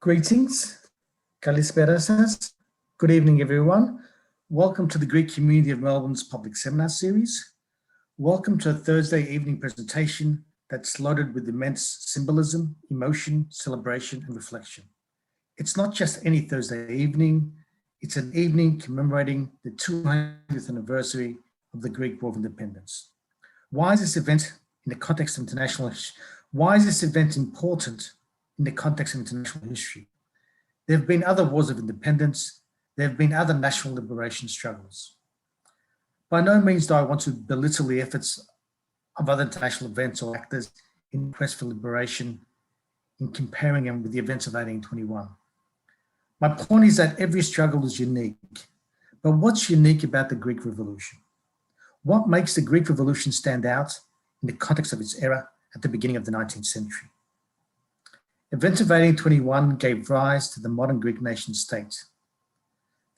Greetings, Kalisperasas. Good evening, everyone. Welcome to the Greek community of Melbourne's public seminar series. Welcome to a Thursday evening presentation that's loaded with immense symbolism, emotion, celebration, and reflection. It's not just any Thursday evening, it's an evening commemorating the 200th anniversary of the Greek War of Independence. Why is this event in the context of international history? Why is this event important in the context of international history? There have been other wars of independence. There have been other national liberation struggles. By no means do I want to belittle the efforts of other international events or actors in the quest for liberation in comparing them with the events of 1821. My point is that every struggle is unique, but what's unique about the Greek Revolution? What makes the Greek Revolution stand out in the context of its era at the beginning of the 19th century? Events of 1821 gave rise to the modern Greek nation state.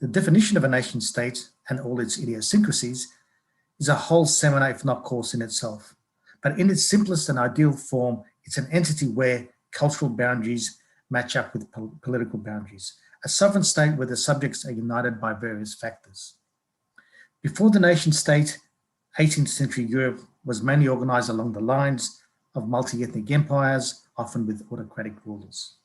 The definition of a nation state and all its idiosyncrasies is a whole seminar, if not course in itself. But in its simplest and ideal form, it's an entity where cultural boundaries match up with political boundaries, a sovereign state where the subjects are united by various factors. Before the nation state, 18th century Europe was mainly organized along the lines of multi-ethnic empires, often with autocratic rulers.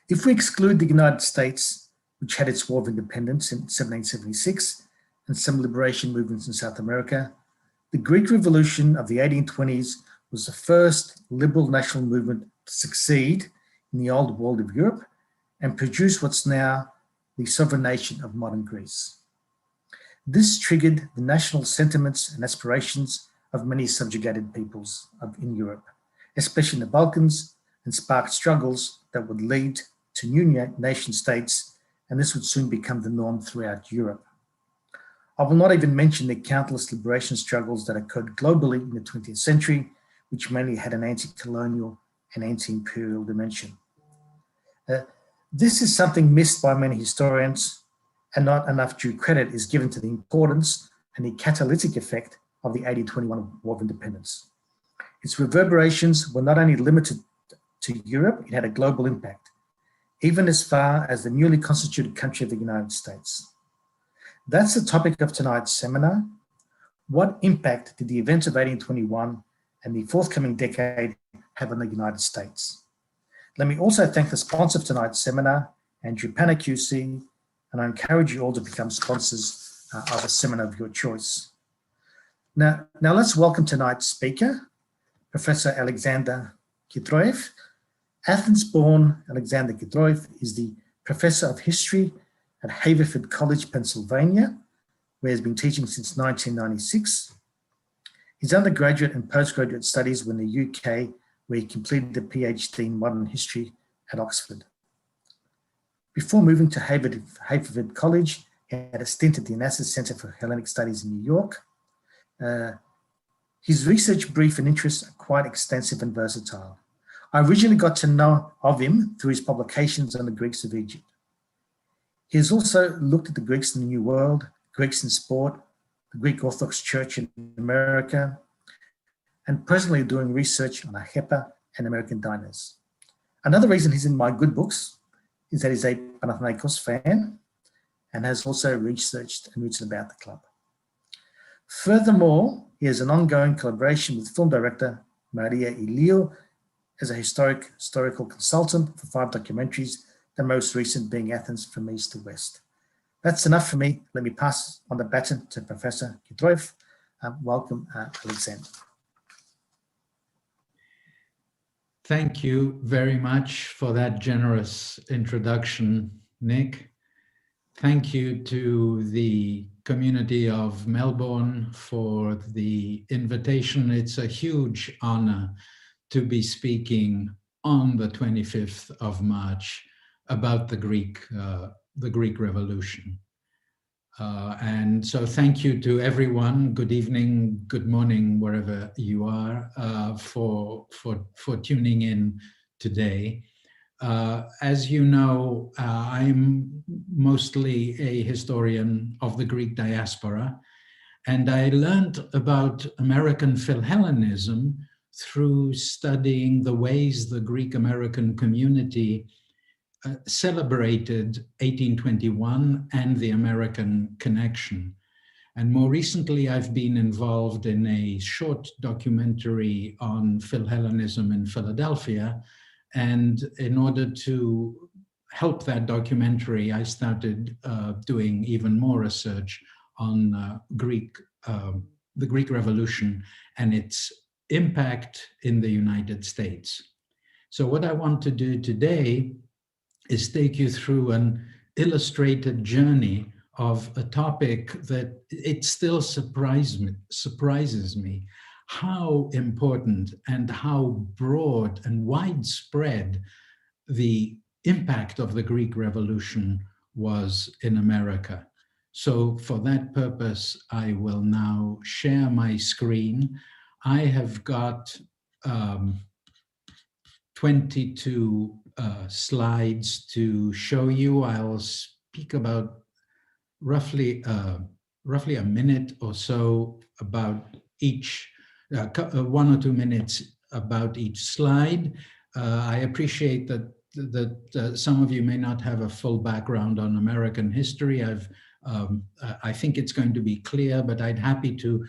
If we exclude the United States, which had its War of Independence in 1776 and some liberation movements in South America, the Greek Revolution of the 1820s was the first liberal national movement to succeed in the old world of Europe and produce what's now the sovereign nation of modern Greece. This triggered the national sentiments and aspirations of many subjugated peoples in Europe, especially in the Balkans, and sparked struggles that would lead to new nation states, and this would soon become the norm throughout Europe. I will not even mention the countless liberation struggles that occurred globally in the 20th century, which mainly had an anti-colonial and anti-imperial dimension. This is something missed by many historians, and not enough due credit is given to the importance and the catalytic effect of the 1821 War of Independence. Its reverberations were not only limited to Europe, it had a global impact, even as far as the newly constituted country of the United States. That's the topic of tonight's seminar. What impact did the events of 1821 and the forthcoming decade have on the United States? Let me also thank the sponsor of tonight's seminar, Andrew Panna QC, and I encourage you all to become sponsors of a seminar of your choice. Now let's welcome tonight's speaker, Professor Alexander Kitroeff. Athens-born Alexander Kitroeff is the Professor of History at Haverford College, Pennsylvania, where he has been teaching since 1996. His undergraduate and postgraduate studies were in the UK, where he completed a PhD in modern history at Oxford. Before moving to Haverford College, he had a stint at the Onassis Center for Hellenic Studies in New York. His research brief and interests are quite extensive and versatile. I originally got to know of him through his publications on the Greeks of Egypt. He has also looked at the Greeks in the New World, Greeks in sport, the Greek Orthodox Church in America, and presently doing research on AHEPA and American diners. Another reason he's in my good books is that he's a Panathinaikos fan and has also researched and written about the club. Furthermore, he has an ongoing collaboration with film director Maria Iliou as a historical consultant for 5 documentaries, the most recent being Athens from East to West. That's enough for me. Let me pass on the baton to Professor Kitroeff. Welcome, Alexander. Thank you very much for that generous introduction, Nick. Thank you to the community of Melbourne for the invitation. It's a huge honor to be speaking on the 25th of March about the Greek Revolution. And so thank you to everyone. Good evening, good morning, wherever you are, for tuning in today. As you know, I'm mostly a historian of the Greek diaspora, and I learned about American Philhellenism through studying the ways the Greek American community celebrated 1821 and the American connection. And more recently, I've been involved in a short documentary on Philhellenism in Philadelphia. And in order to help that documentary, I started doing even more research on the Greek Revolution and its impact in the United States. So what I want to do today is take you through an illustrated journey of a topic that it still surprises me how important and how broad and widespread the impact of the Greek Revolution was in America. So for that purpose, I will now share my screen. I have got 22 slides to show you. I'll speak about roughly a minute or so about each, 1 or 2 minutes about each slide. I appreciate that some of you may not have a full background on American history. I think it's going to be clear, but I'd happy to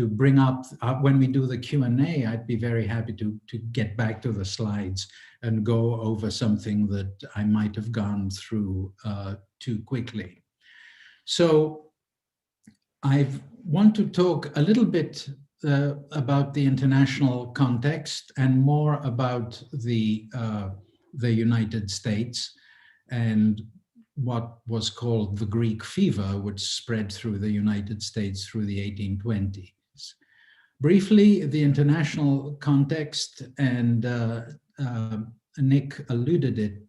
bring up, when we do the Q&A, I'd be very happy to get back to the slides and go over something that I might have gone through too quickly. So I want to talk a little bit about the international context and more about the United States and what was called the Greek fever, which spread through the United States through the 1820s. Briefly, the international context, and Nick alluded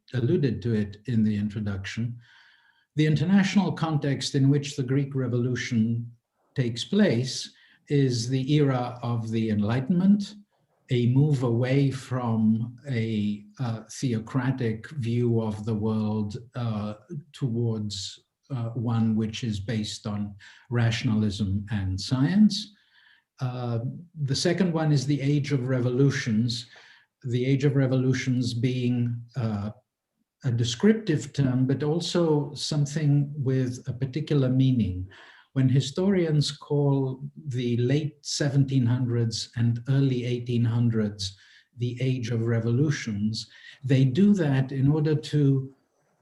to it in the introduction. The international context in which the Greek Revolution takes place is the era of the Enlightenment, a move away from a theocratic view of the world towards one which is based on rationalism and science. The second one is the Age of Revolutions, the Age of Revolutions being a descriptive term, but also something with a particular meaning. When historians call the late 1700s and early 1800s the Age of Revolutions, they do that in order to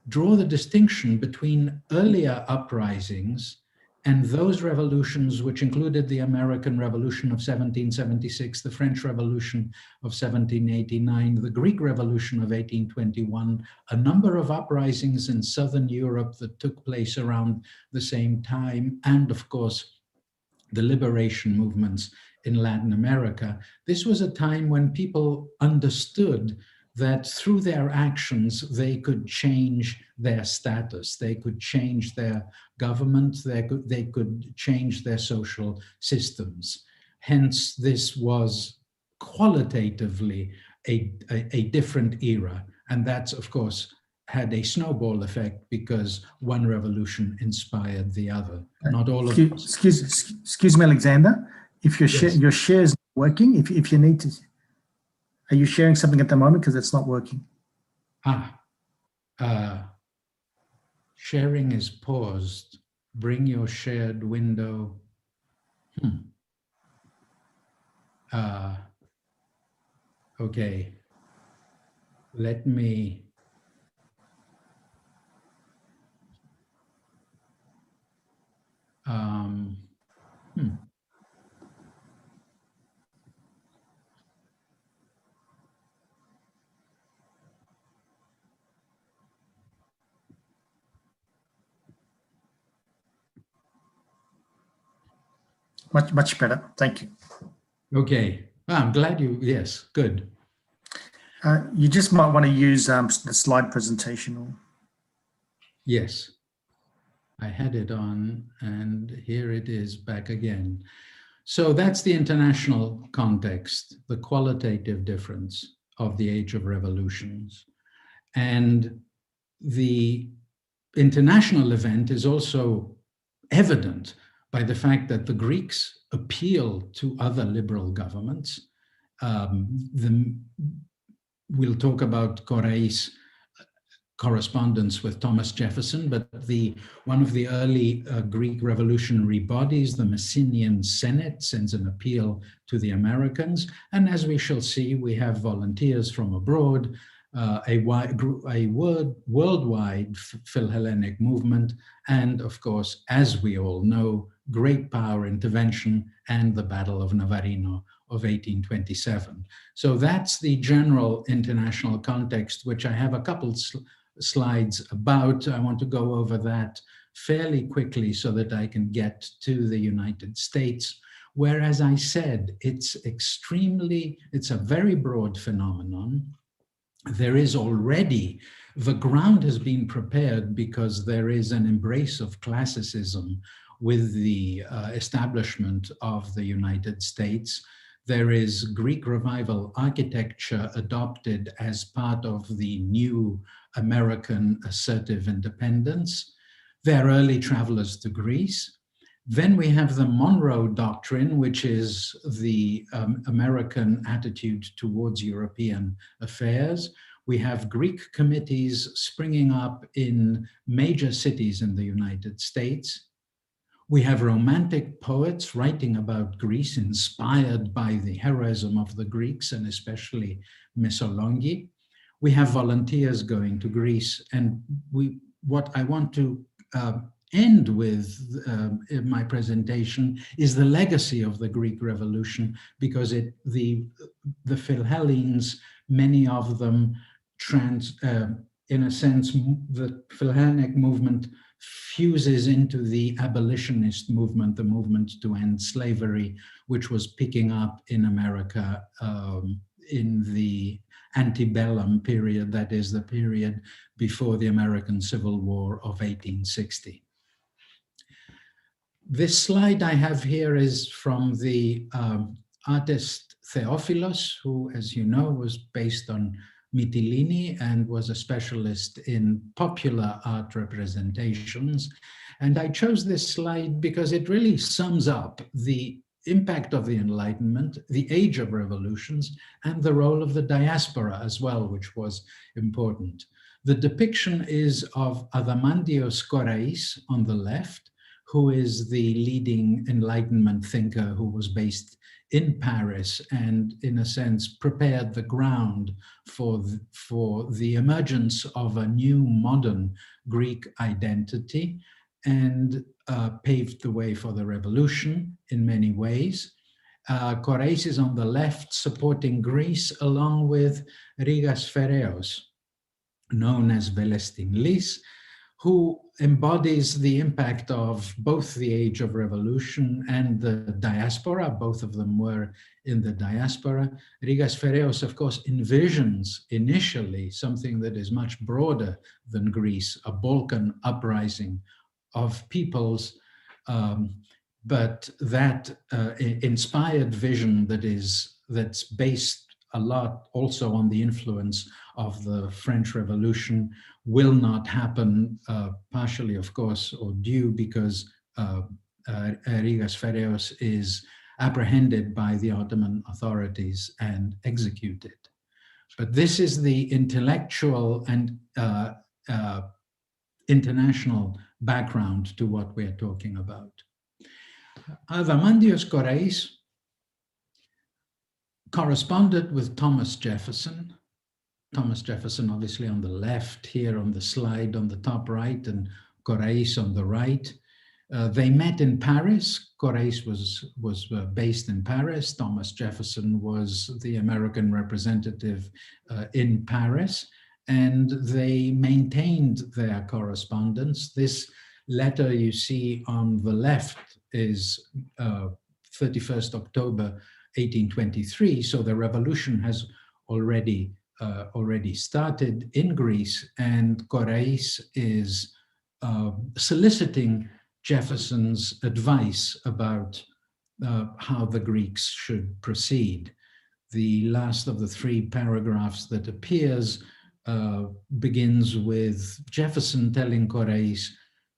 draw the distinction between earlier uprisings and those revolutions which included the American Revolution of 1776, the French Revolution of 1789, the Greek Revolution of 1821, a number of uprisings in Southern Europe that took place around the same time, and of course, the liberation movements in Latin America. This was a time when people understood that through their actions, they could change their status, they could change their government, they could change their social systems. Hence, this was qualitatively a different era. And that's, of course, had a snowball effect because one revolution inspired the other. Not all of us. Excuse me, Alexander. If your share is working, if you need to, are you sharing something at the moment? Because it's not working. Sharing is paused. Bring your shared window. Okay. Let me. Much better. Thank you. Okay. I'm glad you, yes, good. You just might want to use the slide presentation. Or... Yes. I had it on and here it is back again. So that's the international context, the qualitative difference of the Age of Revolutions. And the international event is also evident by the fact that the Greeks appeal to other liberal governments. We'll talk about Koreis correspondence with Thomas Jefferson, but one of the early Greek revolutionary bodies, the Messenian Senate, sends an appeal to the Americans. And as we shall see, we have volunteers from abroad, a worldwide philhellenic movement, and of course, as we all know, great power intervention and the Battle of Navarino of 1827. So that's the general international context, which I have a couple slides about. I want to go over that fairly quickly so that I can get to the United States, where, as I said, it's a very broad phenomenon. There is already, the ground has been prepared because there is an embrace of classicism with the establishment of the United States. There is Greek revival architecture adopted as part of the new American assertive independence. There are early travelers to Greece. Then we have the Monroe Doctrine, which is the American attitude towards European affairs. We have Greek committees springing up in major cities in the United States. We have romantic poets writing about Greece, inspired by the heroism of the Greeks, and especially Missolonghi. We have volunteers going to Greece, and what I want to end with in my presentation is the legacy of the Greek Revolution, because the Philhellenes, many of them in a sense, the Philhellenic movement fuses into the abolitionist movement, the movement to end slavery, which was picking up in America in the antebellum period, that is the period before the American Civil War of 1860. This slide I have here is from the artist Theophilos, who, as you know, was based on Mytilene and was a specialist in popular art representations. And I chose this slide because it really sums up the impact of the Enlightenment, the age of revolutions, and the role of the diaspora as well, which was important. The depiction is of Adamantios Korais on the left, who is the leading Enlightenment thinker who was based in Paris and, in a sense, prepared the ground for the emergence of a new modern Greek identity and paved the way for the revolution in many ways. Korais is on the left, supporting Greece, along with Rigas Fereos, known as Velestinlis, who embodies the impact of both the age of revolution and the diaspora. Both of them were in the diaspora. Rigas Fereos, of course, envisions initially something that is much broader than Greece, a Balkan uprising of peoples, but that inspired vision that's based a lot also on the influence of the French Revolution will not happen, partially, of course, or due because Rigas Fereos is apprehended by the Ottoman authorities and executed. But this is the intellectual and international background to what we're talking about. Adamantios Korais corresponded with Thomas Jefferson. Thomas Jefferson, obviously, on the left here on the slide on the top right, and Korais on the right. They met in Paris. Korais was based in Paris. Thomas Jefferson was the American representative in Paris, and they maintained their correspondence. This letter you see on the left is 31st October 1823, so the revolution has already started in Greece, and Korais is soliciting Jefferson's advice about how the Greeks should proceed. The last of the 3 paragraphs that appears begins with Jefferson telling Korais,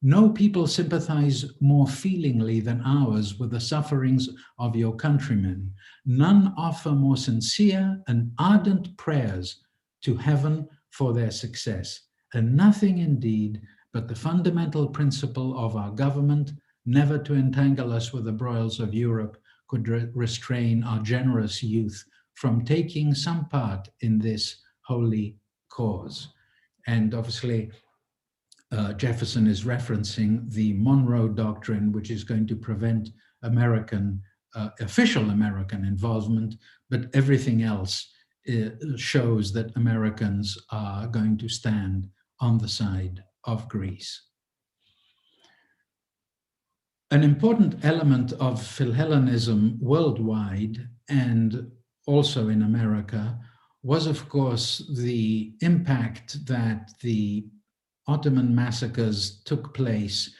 "No people sympathize more feelingly than ours with the sufferings of your countrymen. None offer more sincere and ardent prayers to heaven for their success. and nothing indeed but the fundamental principle of our government, never to entangle us with the broils of Europe, could restrain our generous youth from taking some part in this holy cause. And obviously, Jefferson is referencing the Monroe Doctrine, which is going to prevent official American involvement, but everything else shows that Americans are going to stand on the side of Greece. An important element of Philhellenism worldwide and also in America was, of course, the impact that the Ottoman massacres took place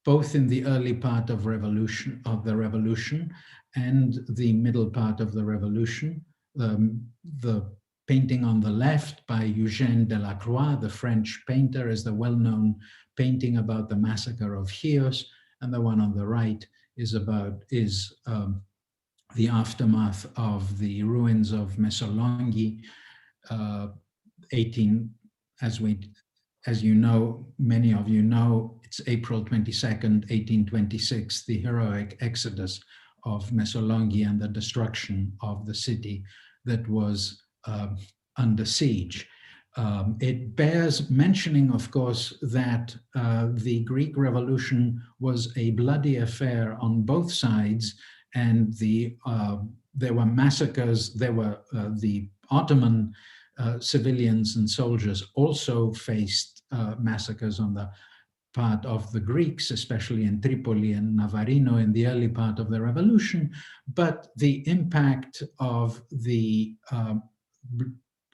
both in the early part of the revolution and the middle part of the revolution. The painting on the left by Eugène Delacroix, the French painter, is the well-known painting about the massacre of Chios, and the one on the right is the aftermath of the ruins of Missolonghi, as you know, many of you know, it's April 22nd, 1826, the heroic exodus of Missolonghi and the destruction of the city that was under siege. It bears mentioning, of course, that the Greek Revolution was a bloody affair on both sides, and there were massacres. There were the Ottoman civilians and soldiers also faced massacres on the part of the Greeks, especially in Tripoli and Navarino in the early part of the revolution. But the impact of the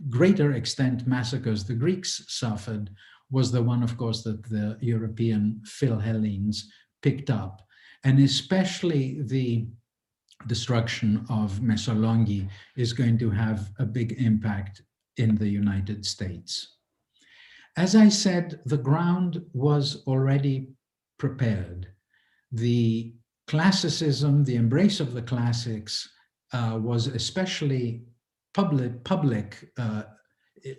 greater extent massacres the Greeks suffered was the one, of course, that the European Philhellenes picked up. And especially the destruction of Missolonghi is going to have a big impact in the United States. As I said, the ground was already prepared. The classicism, the embrace of the classics was especially public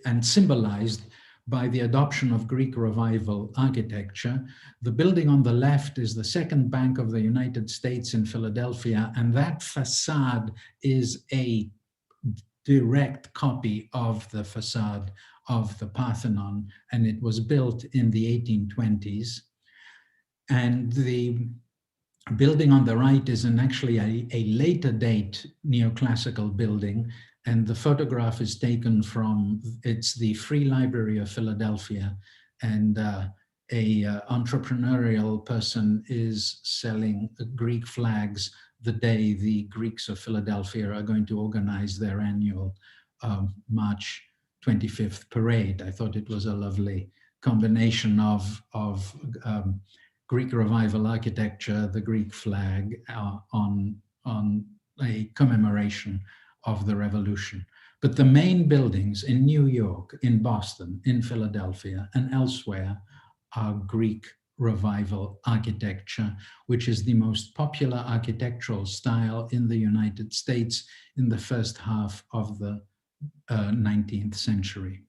and symbolized by the adoption of Greek revival architecture. The building on the left is the Second Bank of the United States in Philadelphia, and that facade is a direct copy of the facade of the Parthenon, and it was built in the 1820s. And the building on the right is actually a later date neoclassical building, and the photograph is taken from, it's the Free Library of Philadelphia, and a entrepreneurial person is selling Greek flags the day the Greeks of Philadelphia are going to organize their annual March 25th parade. I thought it was a lovely combination of Greek revival architecture, the Greek flag on a commemoration of the revolution. But the main buildings in New York, in Boston, in Philadelphia, and elsewhere are Greek revival architecture, which is the most popular architectural style in the United States in the first half of the 19th century.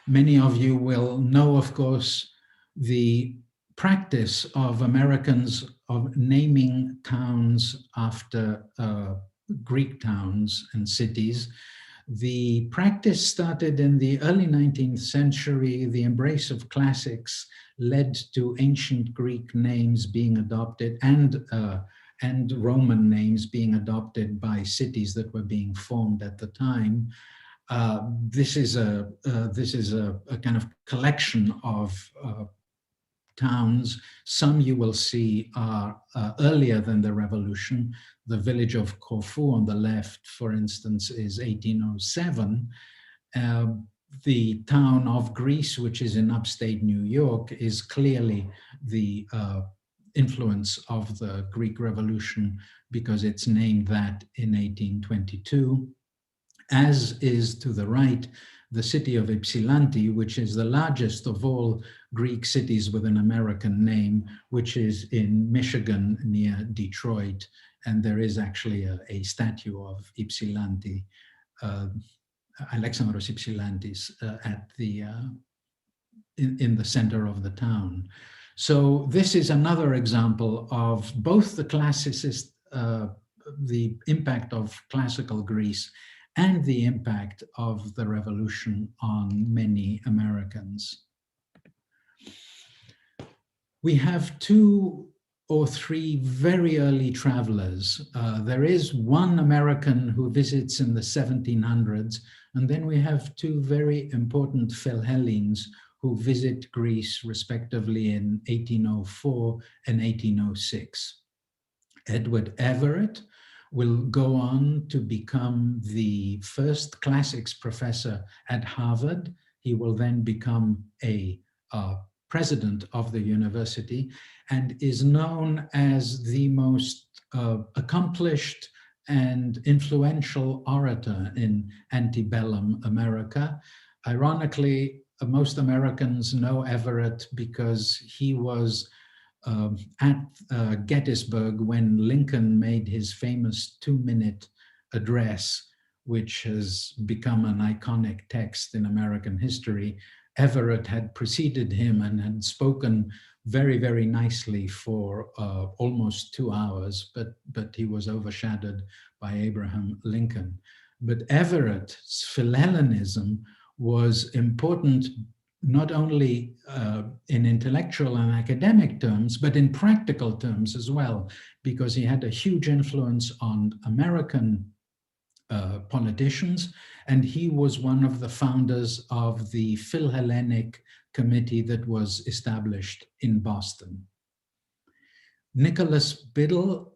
Many of you will know, of course, the practice of Americans of naming towns after Greek towns and cities. The practice started in the early 19th century. The embrace of classics led to ancient Greek names being adopted and Roman names being adopted by cities that were being formed at the time. This is a kind of collection of towns. Some you will see are earlier than the revolution. The village of Corfu on the left, for instance, is 1807. The town of Greece, which is in upstate New York, is clearly the influence of the Greek Revolution because it's named that in 1822, as is to the right the city of Ypsilanti, which is the largest of all Greek cities with an American name, which is in Michigan near Detroit. And there is actually a statue of Ypsilanti Alexandros Ypsilantis in the center of the town. So this is another example of both the classicist, the impact of classical Greece and the impact of the revolution on many Americans. We have 2 or 3 very early travelers. There is one American who visits in the 1700s, and then we have 2 very important Philhellenes who visit Greece respectively in 1804 and 1806. Edward Everett will go on to become the first classics professor at Harvard. He will then become a president of the university and is known as the most accomplished and influential orator in antebellum America. Ironically, most Americans know Everett because he was at Gettysburg when Lincoln made his famous 2-minute address, which has become an iconic text in American history. Everett had preceded him and had spoken very, very nicely for almost 2 hours, but he was overshadowed by Abraham Lincoln. But Everett's Philhellenism was important not only in intellectual and academic terms, but in practical terms as well, because he had a huge influence on American politicians, and he was one of the founders of the Philhellenic committee that was established in Boston. Nicholas Biddle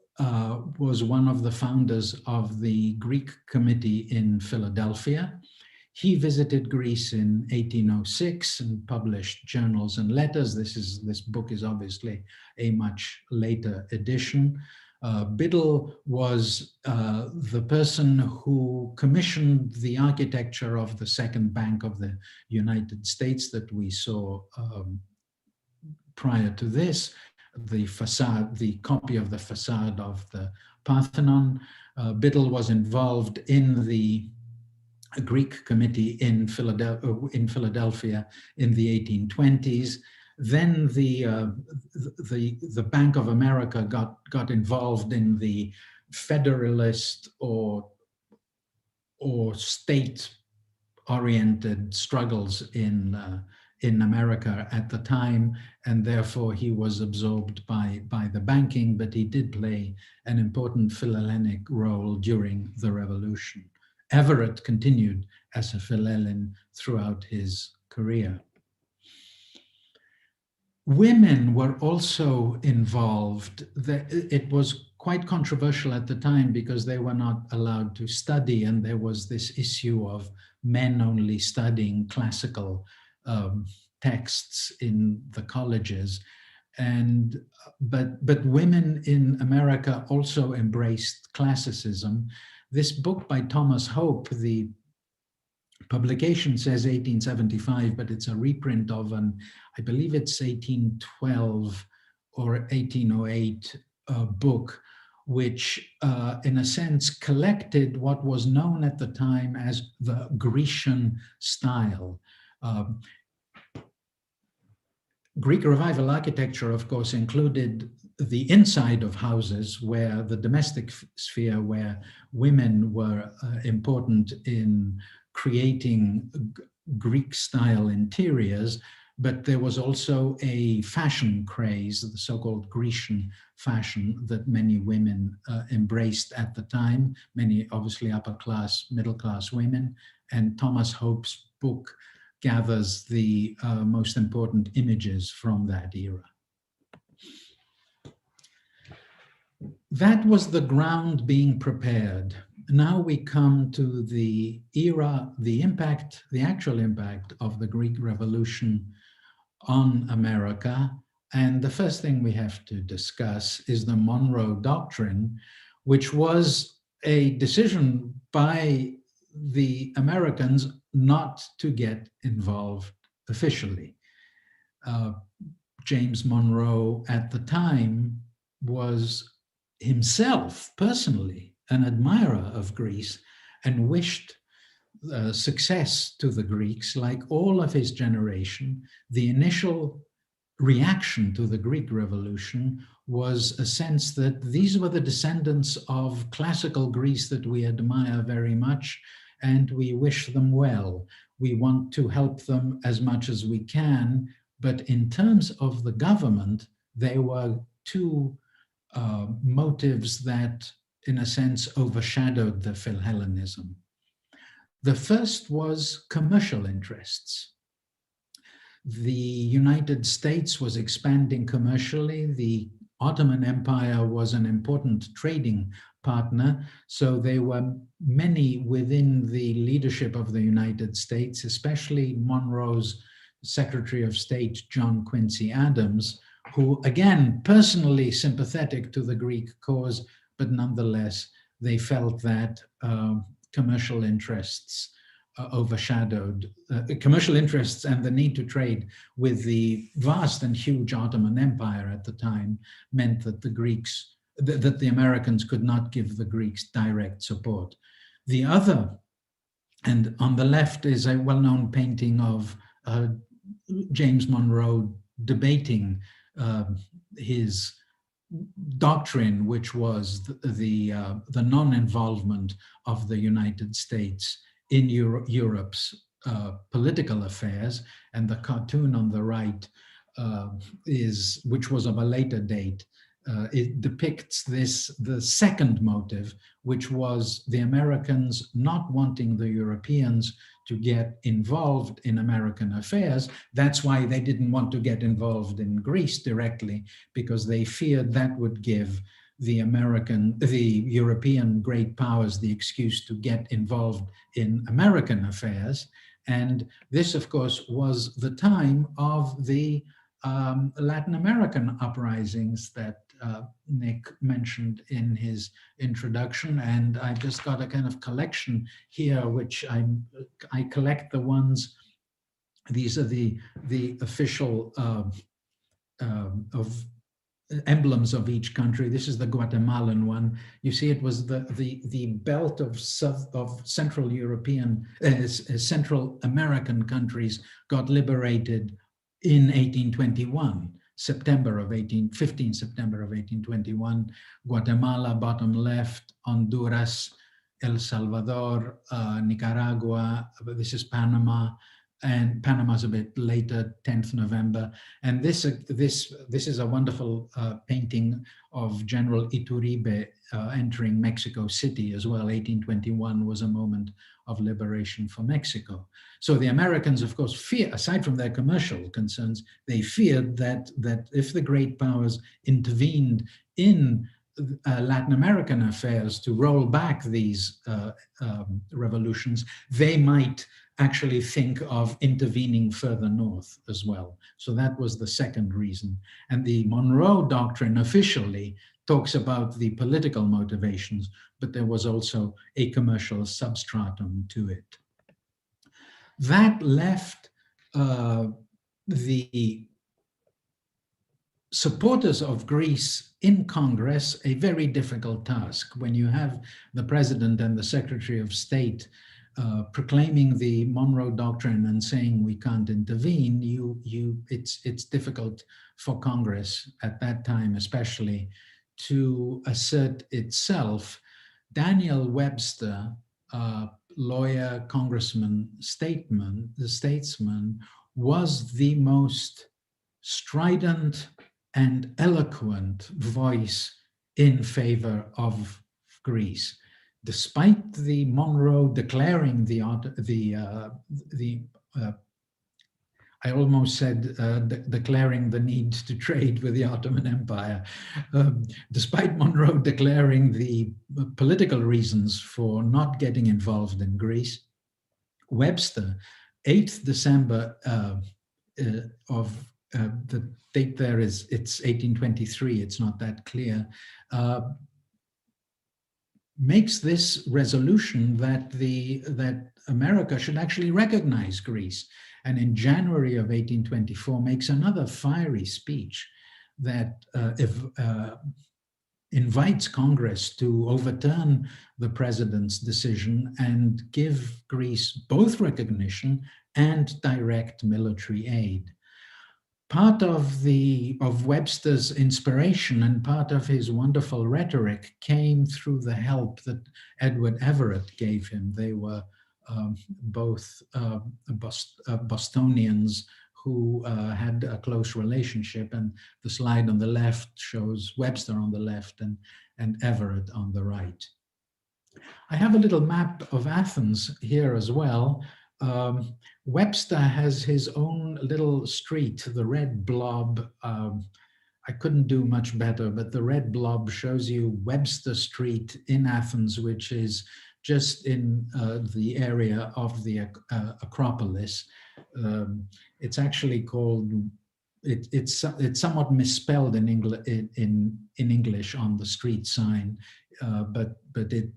was one of the founders of the Greek committee in Philadelphia. He visited Greece in 1806 and published journals and letters. This book is obviously a much later edition. Biddle was the person who commissioned the architecture of the Second Bank of the United States that we saw prior to this, the facade, the copy of the facade of the Parthenon. Biddle was involved in the Greek committee in Philadelphia in the 1820s. Then the Bank of America got involved in the federalist or state-oriented struggles in America at the time, and therefore he was absorbed by the banking, but he did play an important Philhellenic role during the revolution. Everett continued as a Philhellene throughout his career. Women were also involved. It was quite controversial at the time because they were not allowed to study, and there was this issue of men only studying classical texts in the colleges. But women in America also embraced classicism. This book by Thomas Hope, the publication says 1875, but it's a reprint of I believe it's 1812 or 1808 book, which in a sense collected what was known at the time as the Grecian style. Greek revival architecture, of course, included the inside of houses, where the domestic sphere, where women were important in creating Greek-style interiors, but there was also a fashion craze, the so-called Grecian fashion, that many women embraced at the time, many obviously upper-class, middle-class women, and Thomas Hope's book gathers the most important images from that era. That was the ground being prepared. Now we come to the era, the impact, the actual impact of the Greek Revolution on America. And the first thing we have to discuss is the Monroe Doctrine, which was a decision by the Americans not to get involved officially. James Monroe at the time was himself personally an admirer of Greece and wished success to the Greeks. Like all of his generation, the initial reaction to the Greek Revolution was a sense that these were the descendants of classical Greece that we admire very much, and we wish them well. We want to help them as much as we can, but in terms of the government, there were two motives that, in a sense, overshadowed the Philhellenism. The first was commercial interests. The United States was expanding commercially. The Ottoman Empire was an important trading partner. So there were many within the leadership of the United States, especially Monroe's Secretary of State, John Quincy Adams, who, again, personally sympathetic to the Greek cause, but nonetheless, they felt that commercial interests overshadowed commercial interests, and the need to trade with the vast and huge Ottoman Empire at the time meant that the Greeks, that the Americans could not give the Greeks direct support. The other, and on the left is a well-known painting of James Monroe debating his doctrine, which was the non-involvement of the United States in Europe's political affairs. And the cartoon on the right which was of a later date, it depicts the second motive, which was the Americans not wanting the Europeans to get involved in American affairs. That's why they didn't want to get involved in Greece directly, because they feared that would give the European great powers the excuse to get involved in American affairs. And this, of course, was the time of the Latin American uprisings that Nick mentioned in his introduction. And I've just got a kind of collection here, which I collect the ones, these are the official of emblems of each country. This is the Guatemalan one. You see, it was the belt of Central European, Central American countries got liberated in 1821, 15 September of 1821. Guatemala, bottom left, Honduras, El Salvador, Nicaragua, this is Panama, and Panama's a bit later, 10th November. And this is a wonderful painting of General Iturbide entering Mexico City as well. 1821 was a moment of liberation for Mexico. So the Americans, of course, aside from their commercial concerns, they feared that if the great powers intervened in Latin American affairs to roll back these revolutions, they might actually think of intervening further north as well. So that was the second reason. And the Monroe Doctrine officially talks about the political motivations, but there was also a commercial substratum to it. That left the supporters of Greece in Congress a very difficult task. When you have the president and the Secretary of State proclaiming the Monroe Doctrine and saying we can't intervene, it's difficult for Congress at that time, especially, to assert itself. Daniel Webster, lawyer, congressman, statesman, was the most strident and eloquent voice in favor of Greece. Despite the Monroe declaring I almost said declaring the need to trade with the Ottoman Empire. Despite Monroe declaring the political reasons for not getting involved in Greece, Webster, 8th December of the date there it's 1823, it's not that clear, makes this resolution that America should actually recognize Greece. And in January of 1824 makes another fiery speech that invites Congress to overturn the president's decision and give Greece both recognition and direct military aid. Part of Webster's inspiration and part of his wonderful rhetoric came through the help that Edward Everett gave him. They were both Bostonians who had a close relationship, and the slide on the left shows Webster on the left and Everett on the right. I have a little map of Athens here as well. Webster has his own little street, the red blob. I couldn't do much better, but the red blob shows you Webster Street in Athens, which is just in the area of the Acropolis. It's actually called, it's somewhat misspelled in English on the street sign, but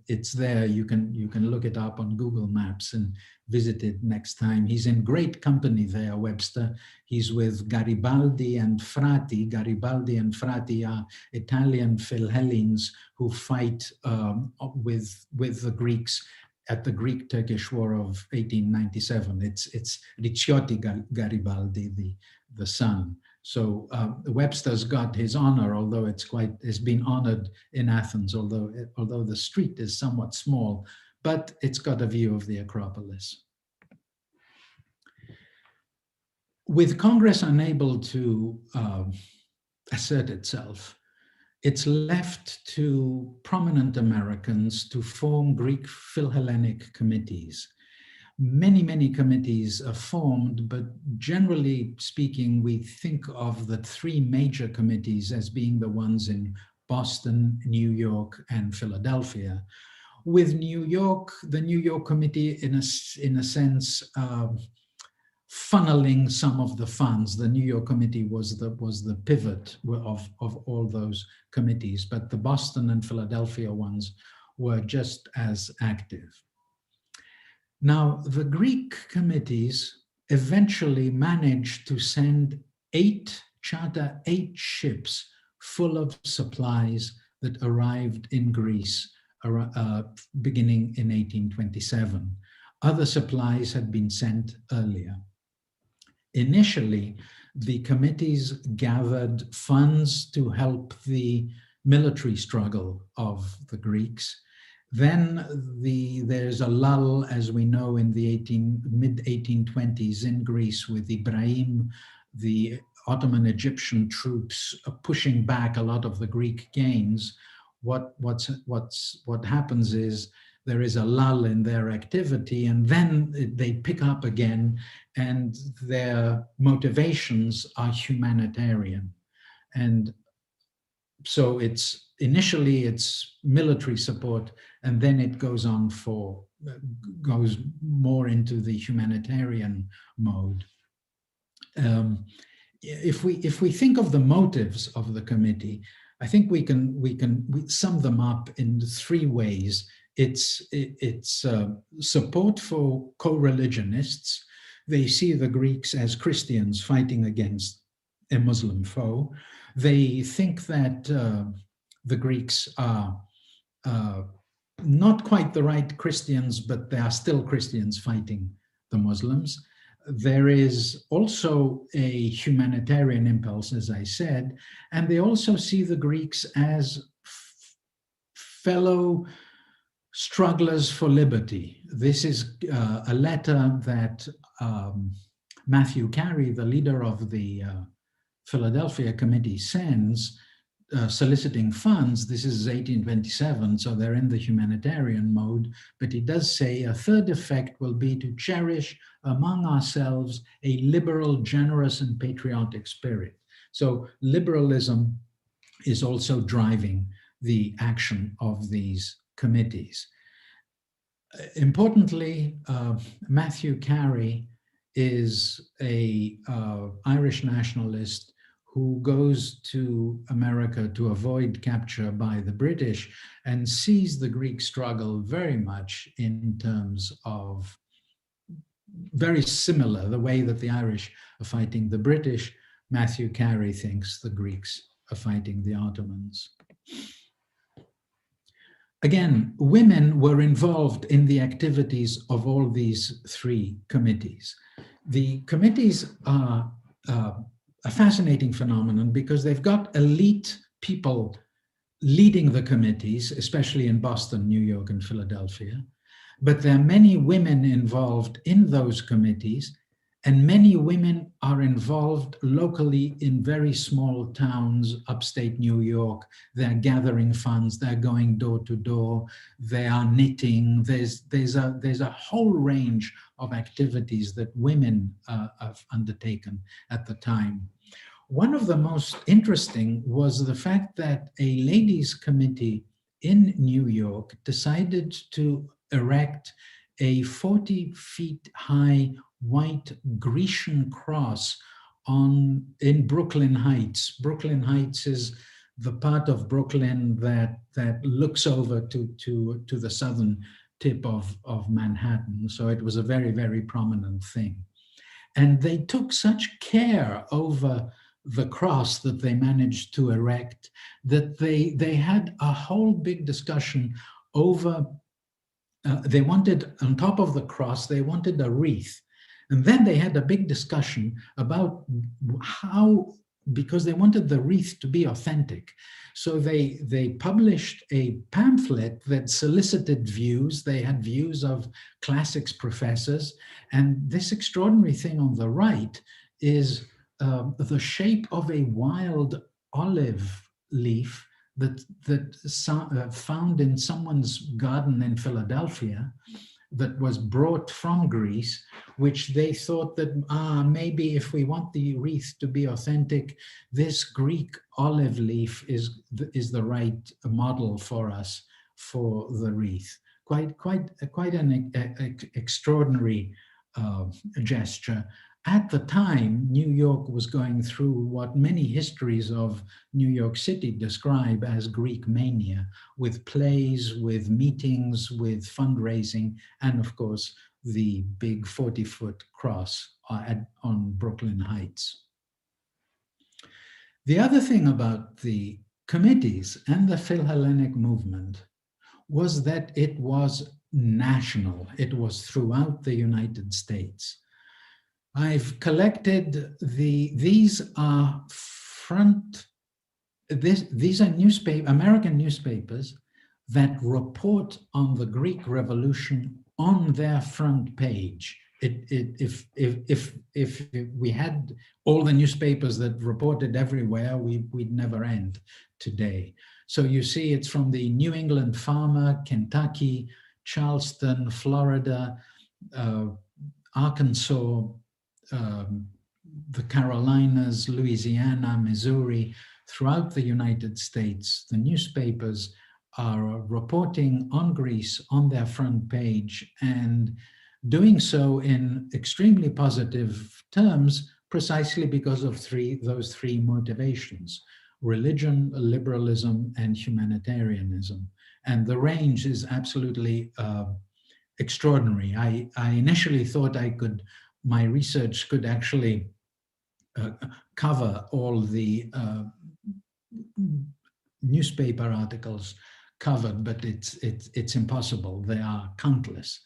it's there. You can look it up on Google Maps and visit it next time. He's in great company there, Webster. He's with Garibaldi and Frati. Garibaldi and Frati are Italian Philhellenes who fight with the Greeks at the Greek-Turkish War of 1897. It's Ricciotti Garibaldi, the son. So Webster's got his honor, although it's been honored in Athens, although the street is somewhat small, but it's got a view of the Acropolis. With Congress unable to assert itself, it's left to prominent Americans to form Greek Philhellenic committees. Many committees are formed, but generally speaking, we think of the three major committees as being the ones in Boston, New York, and Philadelphia. With New York, the New York Committee, in a sense, funneling some of the funds. The New York Committee was the pivot of all those committees, but the Boston and Philadelphia ones were just as active. Now, the Greek committees eventually managed to charter eight ships full of supplies that arrived in Greece beginning in 1827. Other supplies had been sent earlier. Initially, the committees gathered funds to help the military struggle of the Greeks. Then there's a lull, as we know, in the mid-1820s in Greece with Ibrahim, the Ottoman Egyptian troops pushing back a lot of the Greek gains. What happens is there is a lull in their activity, and then they pick up again, and their motivations are humanitarian. And so initially it's military support, and then it goes more into the humanitarian mode. If we think of the motives of the committee, I think we sum them up in three ways. It's support for co-religionists. They see the Greeks as Christians fighting against a Muslim foe. They think that the Greeks are not quite the right Christians, but they are still Christians fighting the Muslims. There is also a humanitarian impulse, as I said, and they also see the Greeks as fellow strugglers for liberty. This is a letter that Matthew Carey, the leader of the Philadelphia Committee, sends soliciting funds. This is 1827, so they're in the humanitarian mode, but he does say a third effect will be to cherish among ourselves a liberal, generous, and patriotic spirit. So liberalism is also driving the action of these committees. Importantly, Matthew Carey is an Irish nationalist who goes to America to avoid capture by the British and sees the Greek struggle very much in terms of very similar, the way that the Irish are fighting the British. Matthew Carey thinks the Greeks are fighting the Ottomans. again, women were involved in the activities of all these three committees. The committees are a fascinating phenomenon because they've got elite people leading the committees, especially in Boston, New York, and Philadelphia. But there are many women involved in those committees, and many women are involved locally in very small towns, upstate New York. They're gathering funds, they're going door to door, they are knitting. There's a whole range of activities that women have undertaken at the time. One of the most interesting was the fact that a ladies' committee in New York decided to erect a 40 feet high white Grecian cross in Brooklyn Heights. Brooklyn Heights is the part of Brooklyn that looks over to the southern tip of Manhattan. So it was a very, very prominent thing. And they took such care over the cross that they managed to erect that they had a whole big discussion over, they wanted, on top of the cross, they wanted a wreath. And then they had a big discussion about how, because they wanted the wreath to be authentic. So they published a pamphlet that solicited views. They had views of classics professors. And this extraordinary thing on the right is the shape of a wild olive leaf that found in someone's garden in Philadelphia, that was brought from Greece, which they thought that maybe if we want the wreath to be authentic, this Greek olive leaf is the right model for us for the wreath. Quite an extraordinary gesture. At the time, New York was going through what many histories of New York City describe as Greek mania, with plays, with meetings, with fundraising, and of course, the big 40-foot cross on Brooklyn Heights. The other thing about the committees and the Philhellenic movement was that it was national. It was throughout the United States. I've collected these are American newspapers that report on the Greek Revolution on their front page. If we had all the newspapers that reported everywhere, we'd never end today. So you see, it's from the New England Farmer, Kentucky, Charleston, Florida, Arkansas, the Carolinas, Louisiana, Missouri. Throughout the United States, the newspapers are reporting on Greece on their front page, and doing so in extremely positive terms, precisely because of those three motivations: religion, liberalism, and humanitarianism. And the range is absolutely extraordinary. I initially thought my research could actually cover all the newspaper articles covered, but it's impossible. They are countless.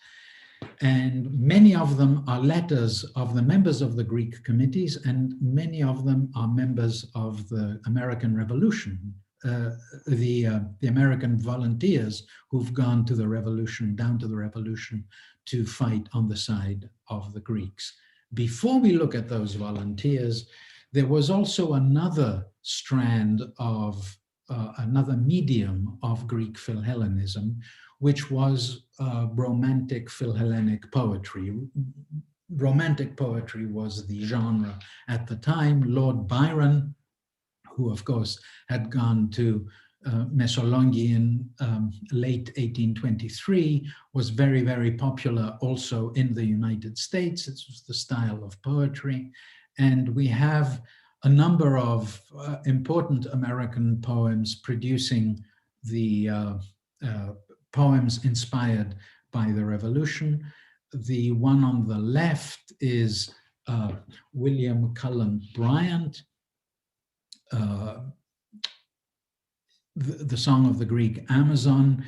And many of them are letters of the members of the Greek committees, and many of them are members of the American Revolution, the American volunteers who've gone to the revolution, down to the revolution, to fight on the side of the Greeks. Before we look at those volunteers, there was also another strand of another medium of Greek Philhellenism, which was romantic Philhellenic poetry. Romantic poetry was the genre at the time. Lord Byron, who of course had gone to Messaloniki in late 1823, was very, very popular also in the United States. It was the style of poetry. And we have a number of important American poems producing the poems inspired by the revolution. The one on the left is William Cullen Bryant. the Song of the Greek Amazon,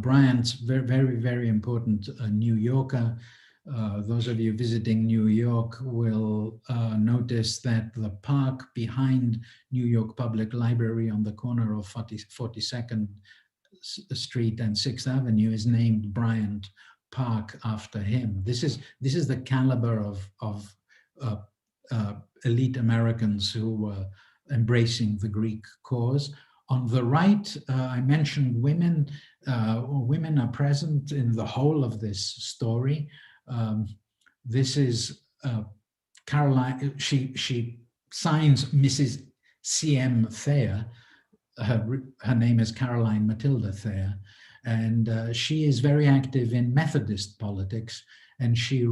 Bryant's very important New Yorker. Those of you visiting New York will notice that the park behind New York Public Library on the corner of 42nd Street and 6th Avenue is named Bryant Park after him. This is the caliber of elite Americans who were embracing the Greek cause. On the right, I mentioned women. Women are present in the whole of this story. This is Caroline. She signs Mrs. C.M. Thayer. Her name is Caroline Matilda Thayer, and she is very active in Methodist politics. And she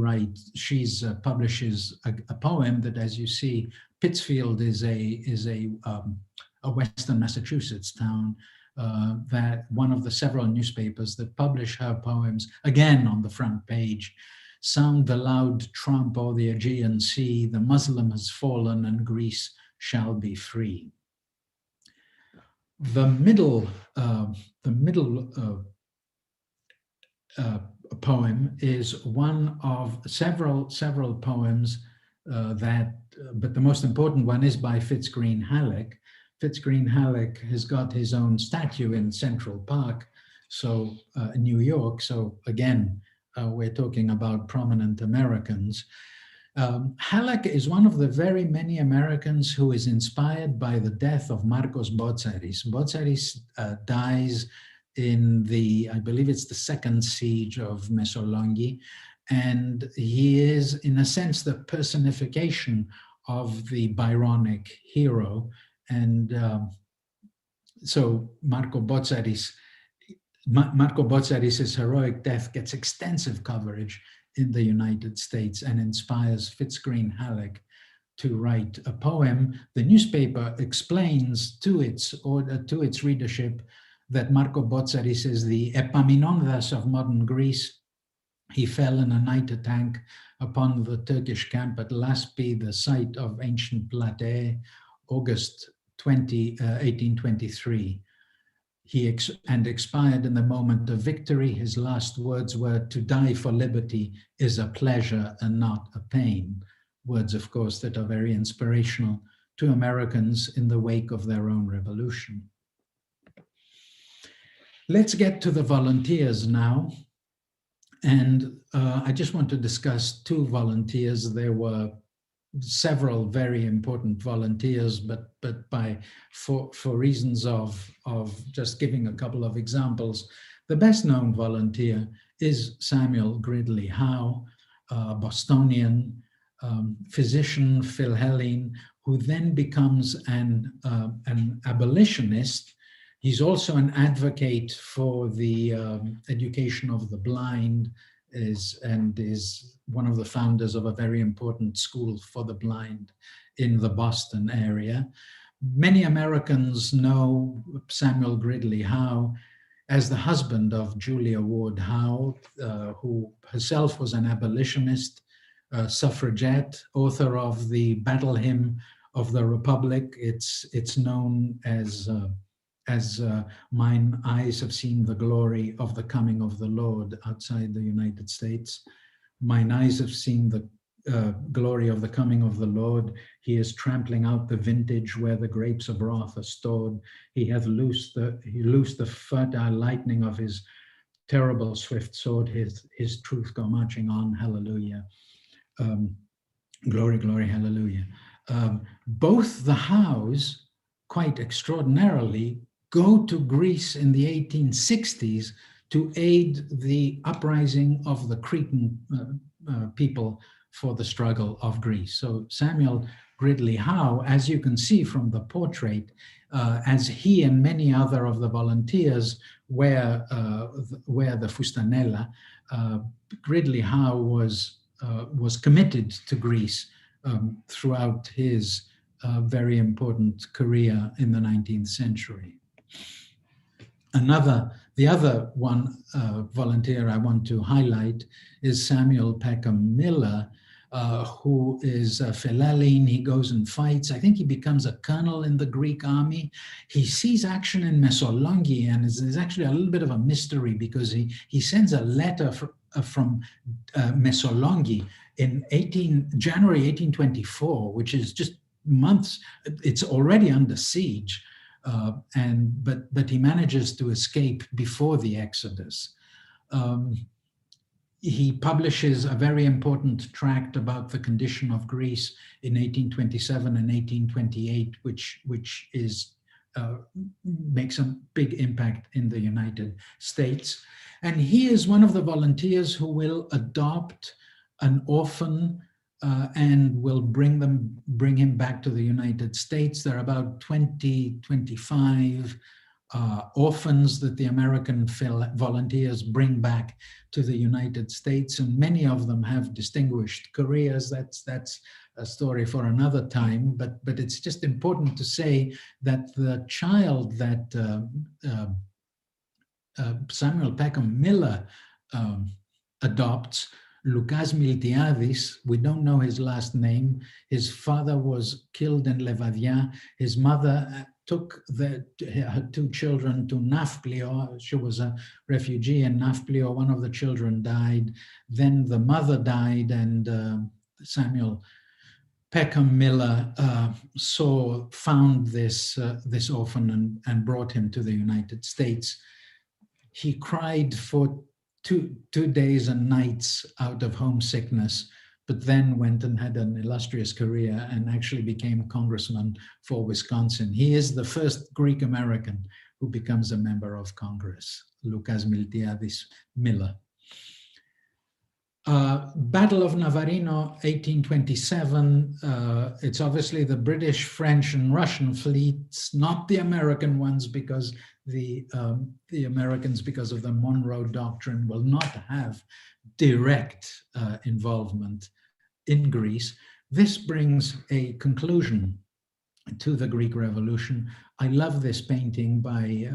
publishes a poem that, as you see, Pittsfield is a Western Massachusetts town, that one of the several newspapers that publish her poems, again on the front page: "Sound the loud trump o'er the Aegean Sea, the Muslim has fallen and Greece shall be free." The middle poem is one of several poems but the most important one is by Fitz Green Halleck. Fitz Green Halleck has got his own statue in Central Park, so in New York. So again, we're talking about prominent Americans. Halleck is one of the very many Americans who is inspired by the death of Marcos Botzaris. Botzaris dies in I believe it's the second siege of Messolonghi, and he is, in a sense, the personification of the Byronic hero. And so Marco Botzaris' heroic death gets extensive coverage in the United States and inspires Fitz Green Halleck to write a poem. The newspaper explains to its readership that Marco Botzaris is the Epaminondas of modern Greece. He fell in a night attack upon the Turkish camp at Laspi, the site of ancient Plataea, August 1823. He expired in the moment of victory. His last words were, "To die for liberty is a pleasure and not a pain." Words, of course, that are very inspirational to Americans in the wake of their own revolution. Let's get to the volunteers now. And I just want to discuss two volunteers. There were several very important volunteers, but for reasons of just giving a couple of examples, the best known volunteer is Samuel Gridley Howe, a Bostonian physician, Philhellene, who then becomes an abolitionist. He's also an advocate for the education of the blind, and is one of the founders of a very important school for the blind in the Boston area. Many Americans know Samuel Gridley Howe as the husband of Julia Ward Howe, who herself was an abolitionist, suffragette, author of the Battle Hymn of the Republic. It's known as "Mine eyes have seen the glory of the coming of the Lord" outside the United States. "Mine eyes have seen the glory of the coming of the Lord. He is trampling out the vintage where the grapes of wrath are stored. He hath loosed the fertile lightning of his terrible swift sword. His truth go marching on. Hallelujah. Glory, glory, hallelujah." Both the Howes, quite extraordinarily, go to Greece in the 1860s to aid the uprising of the Cretan people for the struggle of Greece. So Samuel Gridley Howe, as you can see from the portrait, as he and many other of the volunteers wear the fustanella, Gridley Howe was committed to Greece throughout his very important career in the 19th century. The other one volunteer I want to highlight is Samuel Peckham Miller, who is a philhellene. He goes and fights. I think he becomes a colonel in the Greek army. He sees action in Messolongi, and is actually a little bit of a mystery because he sends a letter from Messolongi in January 1824, which is just months. It's already under siege, but he manages to escape before the Exodus. He publishes a very important tract about the condition of Greece in 1827 and 1828, which is makes a big impact in the United States. And he is one of the volunteers who will adopt an orphan and will bring him back to the United States. There are about 25 orphans that the American volunteers bring back to the United States, and many of them have distinguished careers. That's a story for another time, but it's just important to say that the child that Samuel Peckham Miller adopts, Loukas Miltiadis, we don't know his last name. His father was killed in Levadia. His mother took her two children to Nafplio. She was a refugee in Nafplio. One of the children died. Then the mother died, and Samuel Peckham Miller found this orphan and brought him to the United States. He cried for two days and nights out of homesickness, but then went and had an illustrious career and actually became congressman for Wisconsin. He is the first Greek American who becomes a member of Congress, Loukas Miltiadis Miller. Battle of Navarino, 1827. It's obviously the British, French, and Russian fleets, not the American ones, because the Americans, because of the Monroe Doctrine, will not have direct involvement in Greece. This brings a conclusion to the Greek Revolution. I love this painting by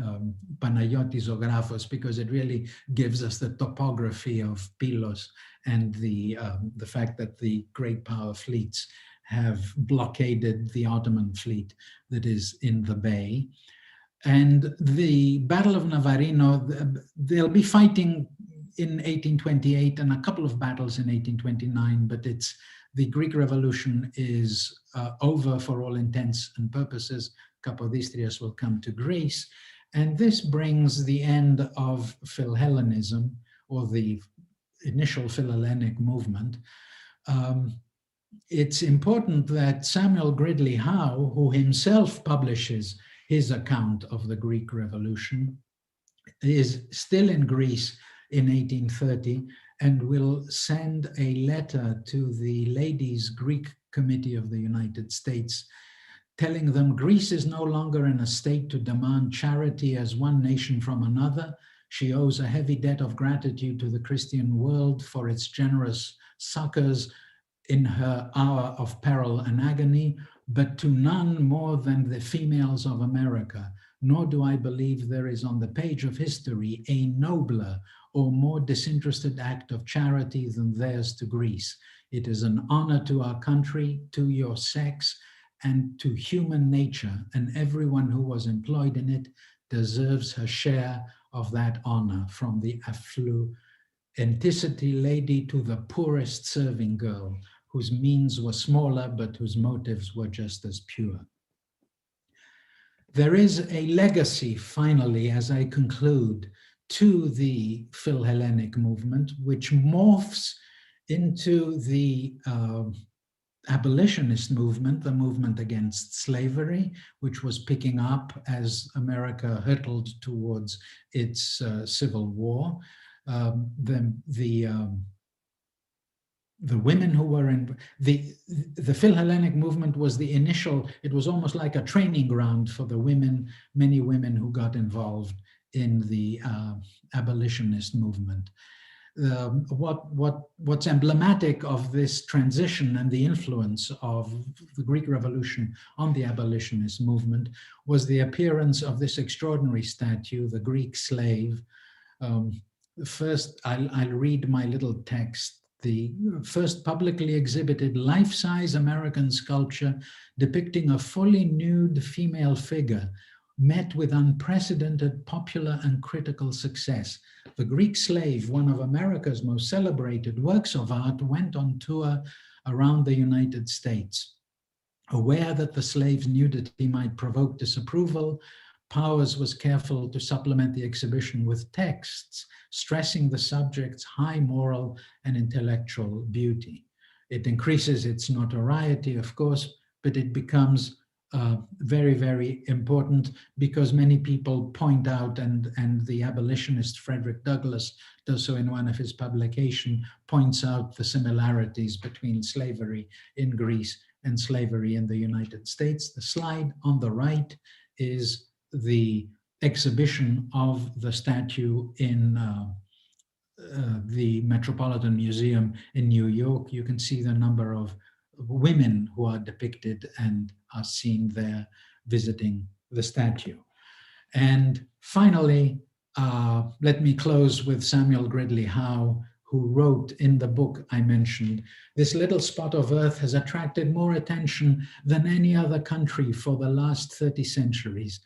Panagiotis Zographos because it really gives us the topography of Pylos and the fact that the great power fleets have blockaded the Ottoman fleet that is in the bay. And the Battle of Navarino, they'll be fighting in 1828 and a couple of battles in 1829, but the Greek Revolution is over for all intents and purposes. Capodistrias will come to Greece, and this brings the end of Philhellenism, or the initial Philhellenic movement. It's important that Samuel Gridley Howe, who himself publishes his account of the Greek Revolution, is still in Greece in 1830 and will send a letter to the Ladies' Greek Committee of the United States, telling them Greece is no longer in a state to demand charity as one nation from another. She owes a heavy debt of gratitude to the Christian world for its generous succors in her hour of peril and agony, but to none more than the females of America. Nor do I believe there is on the page of history a nobler or more disinterested act of charity than theirs to Greece. It is an honor to our country, to your sex, and to human nature, and everyone who was employed in it deserves her share of that honor, from the affluenticity lady to the poorest serving girl, whose means were smaller, but whose motives were just as pure. There is a legacy, finally, as I conclude, to the Philhellenic movement, which morphs into the abolitionist movement, the movement against slavery, which was picking up as America hurtled towards its civil war. The women who were in the Philhellenic movement was the initial, it was almost like a training ground for the women, many women who got involved in the abolitionist movement. What's emblematic of this transition and the influence of the Greek Revolution on the abolitionist movement was the appearance of this extraordinary statue, the Greek slave. First, I'll read my little text the first publicly exhibited life-size American sculpture depicting a fully nude female figure met with unprecedented popular and critical success. The Greek Slave, one of America's most celebrated works of art, went on tour around the United States. Aware that the slave's nudity might provoke disapproval, Powers was careful to supplement the exhibition with texts stressing the subject's high moral and intellectual beauty. It increases its notoriety, of course, but it becomes very, very important because many people point out, and the abolitionist Frederick Douglass does so in one of his publications, points out the similarities between slavery in Greece and slavery in the United States. The slide on the right is the exhibition of the statue in the Metropolitan Museum in New York. You can see the number of women who are depicted and are seen there visiting the statue. And finally, let me close with Samuel Gridley Howe, who wrote in the book I mentioned, "This little spot of earth has attracted more attention than any other country for the last 30 centuries.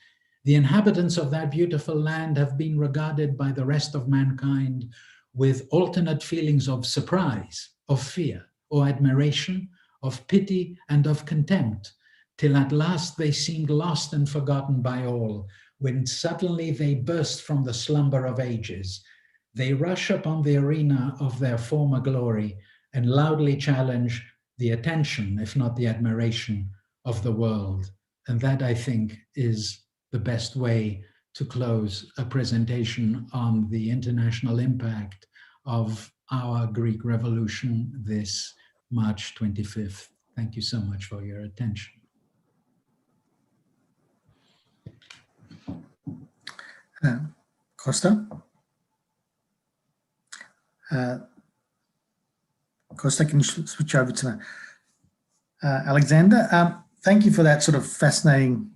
The inhabitants of that beautiful land have been regarded by the rest of mankind with alternate feelings of surprise, of fear, or admiration, of pity and of contempt, till at last they seemed lost and forgotten by all, when suddenly they burst from the slumber of ages. They rush upon the arena of their former glory and loudly challenge the attention, if not the admiration, of the world." And that, I think, is the best way to close a presentation on the international impact of our Greek Revolution this March 25th. Thank you so much for your attention. Costa? Costa, can you switch over to Alexander? Thank you for that sort of fascinating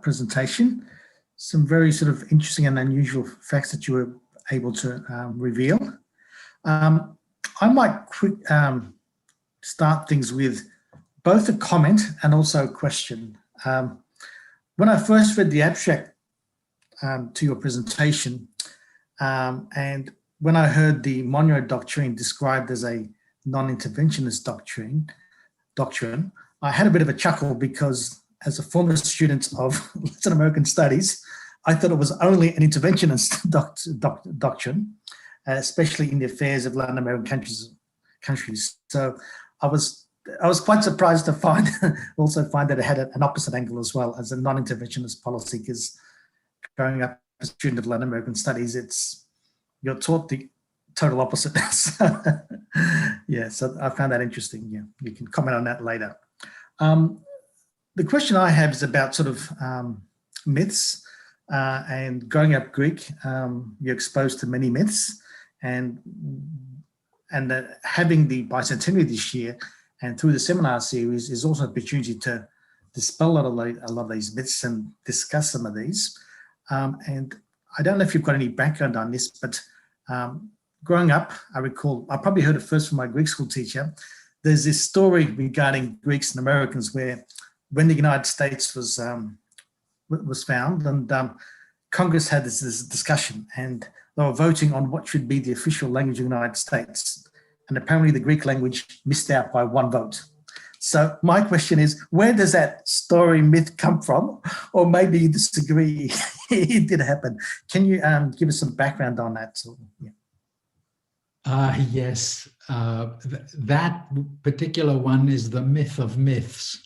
presentation. Some very sort of interesting and unusual facts that you were able to reveal. I might start things with both a comment and also a question. When I first read the abstract to your presentation, and when I heard the Monroe Doctrine described as a non-interventionist doctrine, I had a bit of a chuckle because as a former student of Latin American studies, I thought it was only an interventionist doctrine, especially in the affairs of Latin American countries. So I was quite surprised to find that it had an opposite angle as well as a non-interventionist policy, because growing up as a student of Latin American studies, you're taught the total opposite. Yeah, so I found that interesting. Yeah, you can comment on that later. The question I have is about sort of myths, and growing up Greek, you're exposed to many myths, and having the bicentenary this year and through the seminar series is also an opportunity to dispel a lot of these myths and discuss some of these. And I don't know if you've got any background on this, but growing up, I recall, I probably heard it first from my Greek school teacher. There's this story regarding Greeks and Americans where when the United States was found, and Congress had this discussion, and they were voting on what should be the official language of the United States. And apparently the Greek language missed out by one vote. So my question is, where does that story myth come from? Or maybe you disagree, it did happen. Can you give us some background on that? So, yeah. Yes, that particular one is the myth of myths.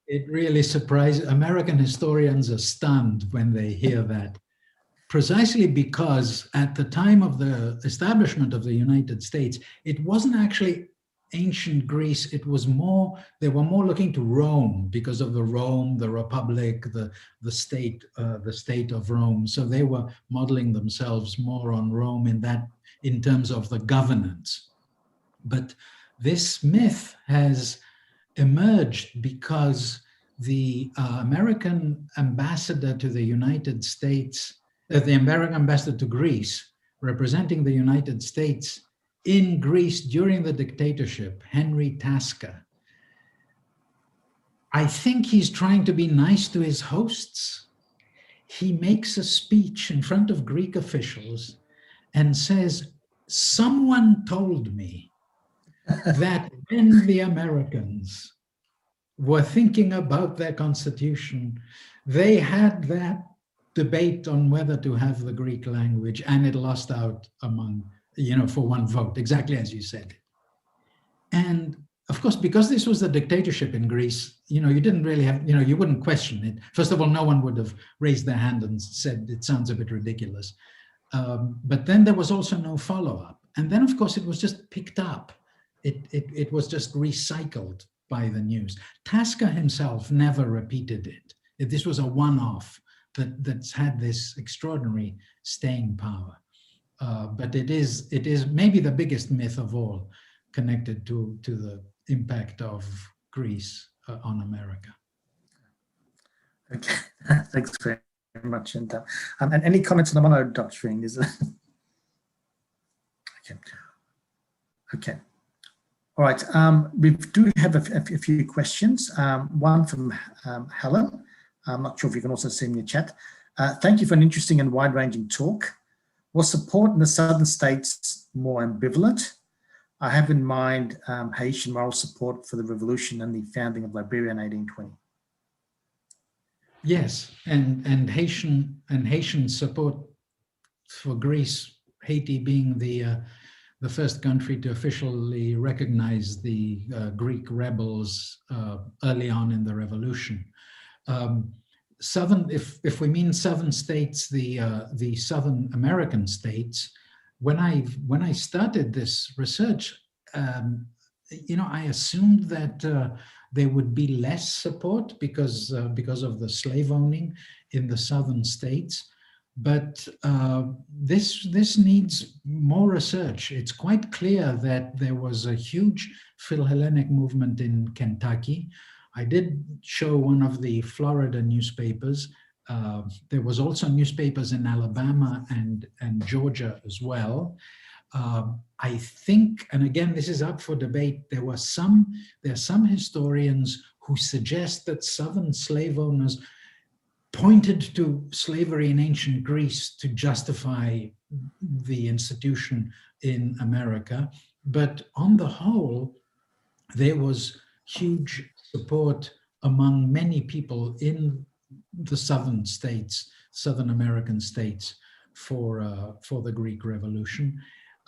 It really surprises. American historians are stunned when they hear that, precisely because at the time of the establishment of the United States, it wasn't actually ancient Greece. It was more, they were more looking to Rome because of the Republic, the state of Rome. So they were modeling themselves more on Rome in terms of the governance. But this myth has emerged because the American ambassador to the United States, the American ambassador to Greece, representing the United States, in Greece during the dictatorship, Henry Tasker, I think he's trying to be nice to his hosts. He makes a speech in front of Greek officials and says, someone told me that when the Americans were thinking about their constitution, they had that debate on whether to have the Greek language, and it lost out among, for one vote, exactly as you said. And of course, because this was the dictatorship in Greece, you didn't really have, you wouldn't question it. First of all, no one would have raised their hand and said, it sounds a bit ridiculous. But then there was also no follow-up. And then, of course, it was just picked up. It was just recycled by the news. Tasker himself never repeated it. This was a one-off that's had this extraordinary staying power. But it is maybe the biggest myth of all connected to the impact of Greece on America. Okay, thanks very much. And any comments on the Monroe Doctrine? Is it? Okay. All right. We do have a few questions. One from Helen. I'm not sure if you can also see in your chat. Thank you for an interesting and wide-ranging talk. Was support in the southern states more ambivalent? I have in mind Haitian moral support for the revolution and the founding of Liberia in 1820. Yes, and Haitian support for Greece, Haiti being the first country to officially recognize the Greek rebels early on in the revolution. Southern, if we mean southern states, the Southern American states, when I started this research, I assumed that there would be less support because of the slave owning in the southern states, but this needs more research. It's quite clear that there was a huge philhellenic movement in Kentucky. I did show one of the Florida newspapers. There was also newspapers in Alabama and Georgia as well. I think, and again, this is up for debate, there are some historians who suggest that southern slave owners pointed to slavery in ancient Greece to justify the institution in America. But on the whole, there was huge support among many people in the southern states, Southern American states, for the Greek Revolution.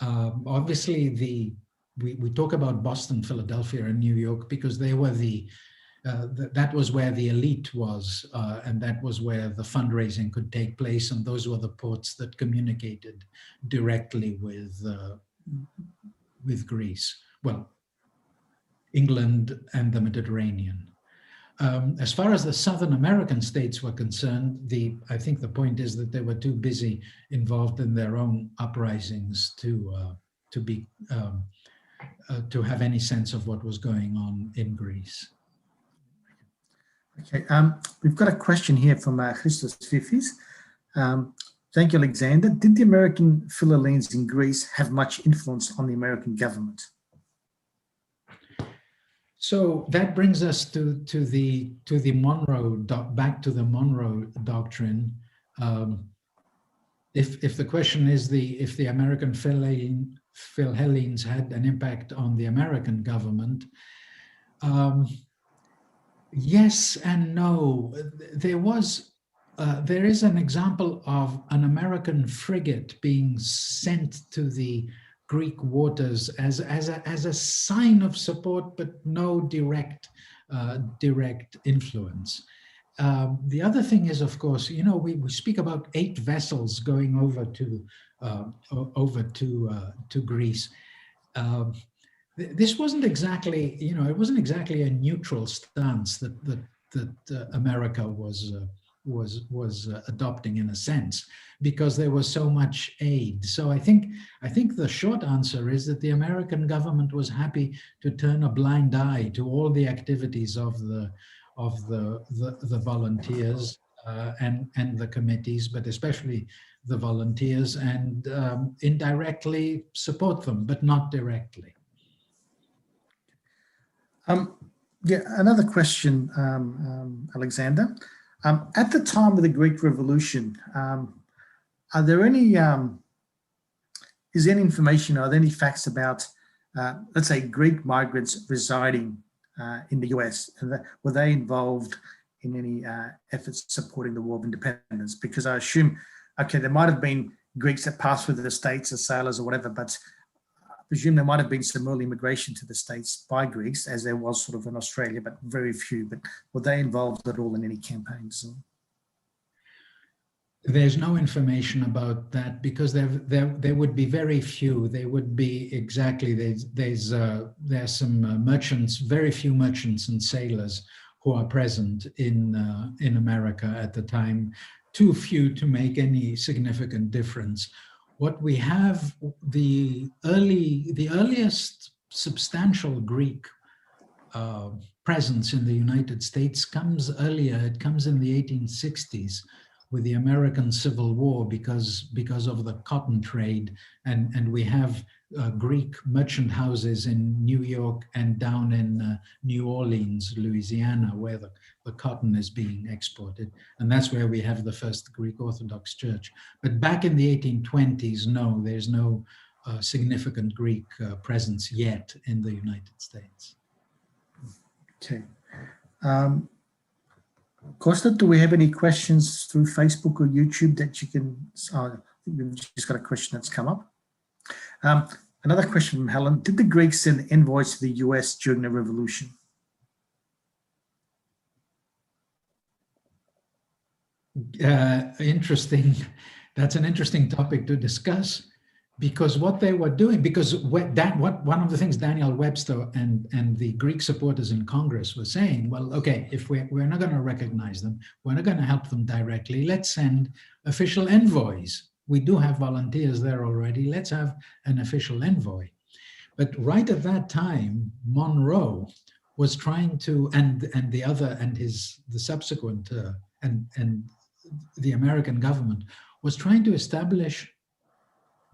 Obviously, we talk about Boston, Philadelphia, and New York because they were that was where the elite was, and that was where the fundraising could take place, and those were the ports that communicated directly with Greece. Well, England and the Mediterranean. As far as the Southern American states were concerned, I think the point is that they were too busy involved in their own uprisings to have any sense of what was going on in Greece. Okay, we've got a question here from Christos Fifis. Thank you, Alexander. Did the American Philhellenes in Greece have much influence on the American government? So that brings us to the Monroe back to the Monroe Doctrine. If the question is if the American Philhellenes had an impact on the American government, yes and no. There is an example of an American frigate being sent to the Greek waters as a sign of support, but no direct influence. The other thing is, of course, we speak about 8 vessels going over to Greece. This wasn't exactly, it wasn't exactly a neutral stance that America was adopting in a sense, because there was so much aid. So I think the short answer is that the American government was happy to turn a blind eye to all the activities of the volunteers, and the committees, but especially the volunteers, and indirectly support them, but not directly. Yeah, another question, Alexander. At the time of the Greek Revolution, are there any, is there any information, are there any facts about, let's say, Greek migrants residing in the US? And were they involved in any efforts supporting the War of Independence? Because I assume, okay, there might have been Greeks that passed through the States as sailors or whatever, but I presume there might have been some early immigration to the States by Greeks, as there was sort of in Australia, but very few. But were they involved at all in any campaigns? There's no information about that because there would be very few. They would be exactly, there's some merchants, very few merchants and sailors who are present in America at the time, too few to make any significant difference. What we have, the earliest substantial Greek presence in the United States comes earlier. It comes in the 1860s with the American Civil War because of the cotton trade, and we have Greek merchant houses in New York and down in New Orleans, Louisiana, where the cotton is being exported. And that's where we have the first Greek Orthodox Church. But back in the 1820s, no, there's no significant Greek presence yet in the United States. Okay. Costa, do we have any questions through Facebook or YouTube that you can, I think we've just got a question that's come up. Another question from Helen. Did the Greeks send envoys to the US during the revolution? Interesting. That's an interesting topic to discuss, because what they were doing, because one of the things Daniel Webster and the Greek supporters in Congress were saying, well, okay, if we're not going to recognize them, we're not going to help them directly, let's send official envoys. We do have volunteers there already, let's have an official envoy. But right at that time, Monroe was trying to, and the subsequent, and the American government was trying to establish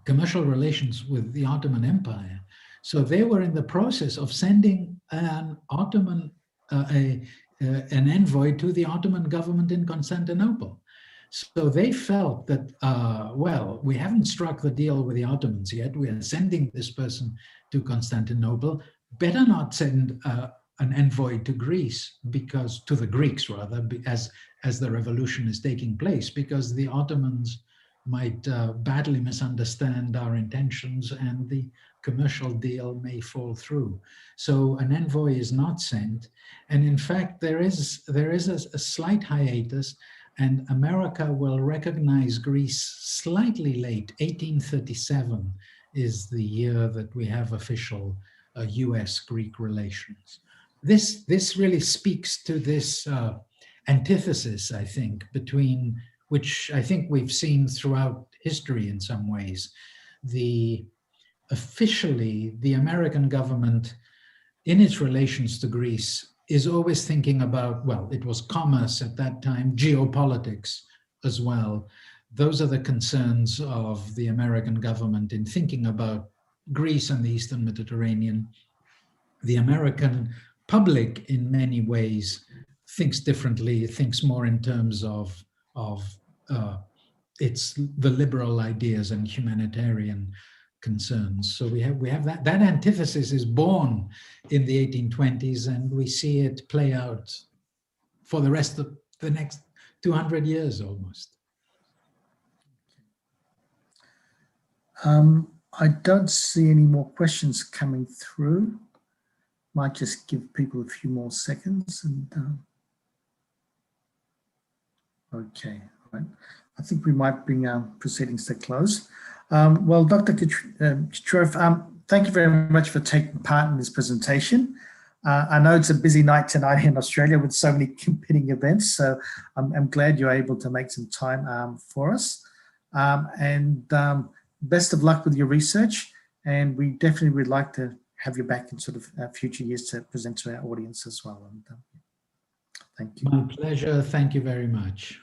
commercial relations with the Ottoman Empire. So they were in the process of sending an Ottoman, an envoy to the Ottoman government in Constantinople. So they felt that, well, we haven't struck the deal with the Ottomans yet. We are sending this person to Constantinople. Better not send an envoy to Greece, because to the Greeks rather, as the revolution is taking place, because the Ottomans might badly misunderstand our intentions and the commercial deal may fall through. So an envoy is not sent. And in fact, there is a slight hiatus, and America will recognize Greece slightly late. 1837 is the year that we have official US-Greek relations. This really speaks to this antithesis, I think, between, which I think we've seen throughout history in some ways. Officially, the American government, in its relations to Greece, is always thinking about, well, it was commerce at that time, geopolitics as well. Those are the concerns of the American government in thinking about Greece and the Eastern Mediterranean. The American public, in many ways, thinks differently, thinks more in terms of it's the liberal ideas and humanitarian concerns. So we have that antithesis is born in the 1820s, and we see it play out for the rest of the next 200 years almost. I don't see any more questions coming through. Might just give people a few more seconds. And okay, right. I think we might bring proceedings to close. Well, Dr. Kitroeff, thank you very much for taking part in this presentation. I know it's a busy night tonight in Australia with so many competing events, so I'm glad you're able to make some time for us. Best of luck with your research, and we definitely would like to have you back in sort of future years to present to our audience as well. And thank you. My pleasure. Thank you very much.